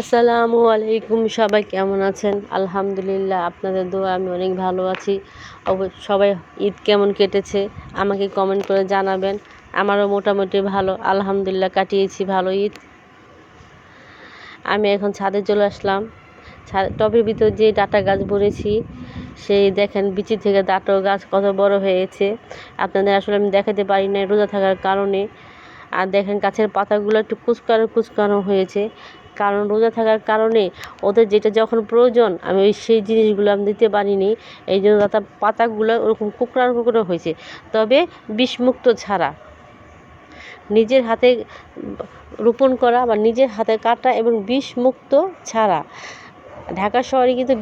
আসসালামু আলাইকুম, সবাই কেমন আছেন? আলহামদুলিল্লাহ, আপনাদের দোয়া আমি অনেক ভালো আছি। সবাই ঈদ কেমন কেটেছে আমাকে কমেন্ট করে জানাবেন। আমারও মোটামুটি ভালো, আলহামদুলিল্লাহ, কাটিয়েছি ভালো ঈদ। আমি এখন ছাদে চলে আসলাম। টবের ভিতর যে ডাঁটা গাছ বলেছি, সেই দেখেন বিচি থেকে ডাঁটা গাছ কত বড় হয়েছে। আপনাদের আসলে আমি দেখাতে পারি না রোজা থাকার কারণে। আর দেখেন গাছের পাতাগুলো একটু কুচকানো কুচকানো হয়েছে, কারণ রোজা থাকার কারণে ওদের যেটা যখন প্রয়োজন আমি সেই জিনিসগুলো আমি দিতে পারিনি। এই জন্য পাতাগুলো ওরকম কুকড়ানো কুকড়ো হয়েছে, তবে বিষমুক্ত ছাড়া। নিজের হাতে রোপণ করা বা নিজের হাতে কাটা এবং বিষমুক্ত ছাড়া। ঢাকা শহরে কিন্তু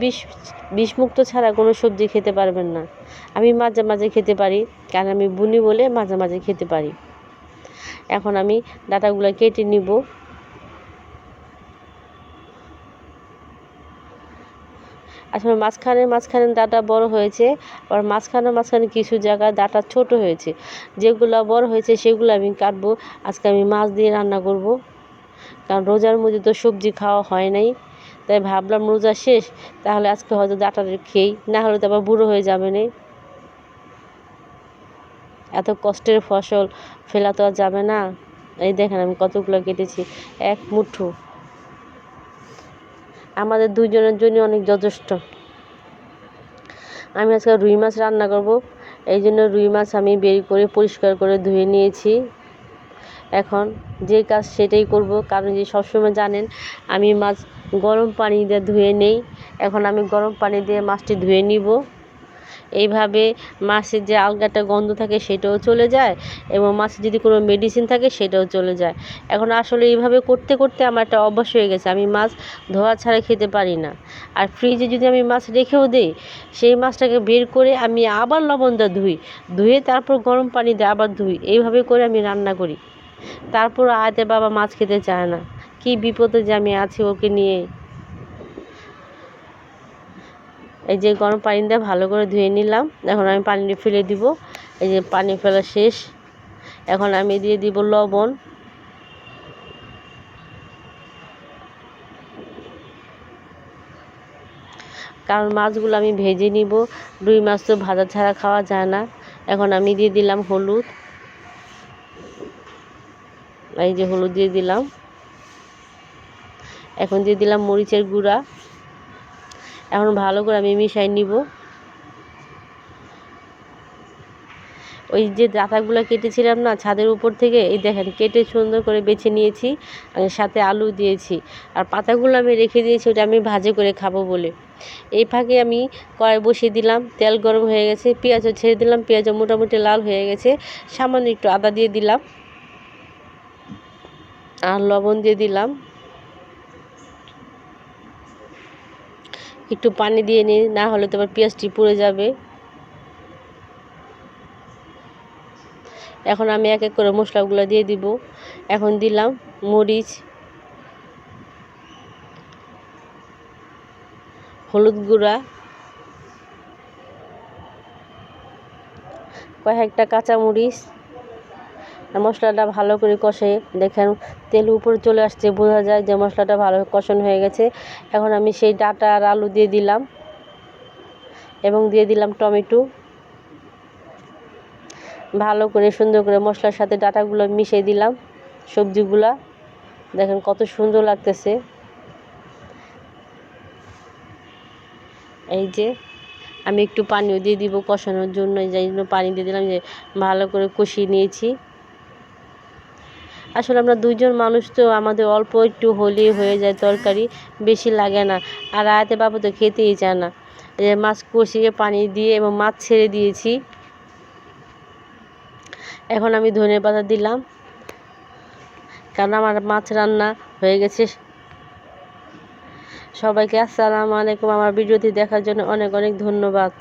বিষমুক্ত ছাড়া কোনো সবজি খেতে পারবেন না। আমি মাঝে মাঝে খেতে পারি, কারণ আমি বুনি বলে মাঝে মাঝে খেতে পারি। এখন আমি ডাঁটাগুলো কেটে নিব। আসলে মাঝখানে ডাঁটা বড় হয়েছে, আর মাঝখানে কিছু জায়গায় ডাঁটা ছোট হয়েছে। যেগুলো বড় হয়েছে সেগুলো আমি কাটবো। আজকে আমি মাছ দিয়ে রান্না করব, কারণ রোজার মধ্যে তো সবজি খাওয়া হয় নাই। তাই ভাবলাম রোজা শেষ, তাহলে আজকে হয়তো ডাঁটা খেয়েই, না হলে তো আবার বুড়ো হয়ে যাবে না। এত কষ্টের ফসল ফেলা তো আর যাবে না। এই দেখেন আমি কতগুলো কেটেছি, এক মুঠো। আমাদের দুইজনের জন্য অনেক যথেষ্ট। আমি আজকে রুই মাছ রান্না করব, এই জন্য রুই মাছ আমি বের করে পরিষ্কার করে ধুয়ে নিয়েছি। এখন যে কাজ সেটাই করব, কারণ যে সবসময় জানেন আমি মাছ গরম পানি দিয়ে ধুয়ে নেই। এখন আমি গরম পানি দিয়ে মাছটি ধুয়ে নিব। এইভাবে মাছের যে আলগাটা গন্ধ থাকে সেটাও চলে যায়, এবং মাছের যদি কোনো মেডিসিন থাকে সেটাও চলে যায়। এখন আসলে এইভাবে করতে করতে আমার একটা অভ্যাস হয়ে গেছে, আমি মাছ ধোয়া ছাড়া খেতে পারি না। আর ফ্রিজে যদি আমি মাছ রেখেও দিই, সেই মাছটাকে বের করে আমি আবার লবণ দিয়ে ধুয়ে তারপর গরম পানি দিয়ে আবার ধুই। এইভাবে করে আমি রান্না করি। তারপর আয়তে বাবা মাছ খেতে চায় না। কি বিপদে যে আমি আছি ওকে নিয়ে। এই যে গরম পানি দিয়ে ভালো করে ধুয়ে নিলাম। এখন আমি পানি ফেলে দিব। এই যে পানি ফেলা শেষ। এখন আমি দিয়ে দিব লবণ। কারণ মাছগুলো আমি ভেজে নিব, রুই মাছ তো ভাজা ছাড়া খাওয়া যায় না। এখন আমি দিয়ে দিলাম হলুদ। এই যে হলুদ দিয়ে দিলাম। এখন দিয়ে দিলাম মরিচের গুঁড়া। এখন ভালো করে আমি মিশাই নিব। ওই যে ডাঁটাগুলো কেটেছিলাম না ছাদের উপর থেকে, এই দেখেন কেটে সুন্দর করে বেছে নিয়েছি, সাথে আলু দিয়েছি। আর পাতাগুলো আমি রেখে দিয়েছি, ওটা আমি ভাজে করে খাবো বলে। এই ফাঁকে আমি কড়াই বসিয়ে দিলাম, তেল গরম হয়ে গেছে, পেঁয়াজও ছেড়ে দিলাম। পেঁয়াজও মোটামুটি লাল হয়ে গেছে। সামান্য একটু আদা দিয়ে দিলাম, আর লবণ দিয়ে দিলাম। একটু পানি দিয়ে নিই, না হলে তোমার পেঁয়াজটি পুড়ে যাবে। এখন আমি এক এক করে মশলাগুলো দিয়ে দিব। এখন দিলাম মরিচ, হলুদ গুঁড়া, কয়েকটা কাঁচামরিচ। মশলাটা ভালো করে কষে দেখেন তেল উপরে চলে আসছে, বোঝা যায় যে মশলাটা ভালো কষানো হয়ে গেছে। এখন আমি সেই ডাঁটা আর আলু দিয়ে দিলাম, এবং দিয়ে দিলাম টমেটো। ভালো করে সুন্দর করে মশলার সাথে ডাঁটাগুলো মিশিয়ে দিলাম, সবজিগুলা। দেখেন কত সুন্দর লাগতেছে। এই যে আমি একটু পানিও দিয়ে দিব কষানোর জন্য, যাই জন্য পানি দিয়ে দিলাম, যে ভালো করে কষিয়ে নিয়েছি। আসলে আমরা দুইজন মানুষ তো, আমাদের অল্প একটু হলেই হয়ে যায় তরকারি, বেশি লাগে না। আর আয়াতে বাবু তো খেতেই চায় না। মাছ কষিয়ে পানি দিয়ে এবং মাছ ছেড়ে দিয়েছি। এখন আমি ধনেপাতা দিলাম, কারণ আমার মাছ রান্না হয়ে গেছে। সবাইকে আসসালামু আলাইকুম। আমার ভিডিওটি দেখার জন্য অনেক অনেক ধন্যবাদ।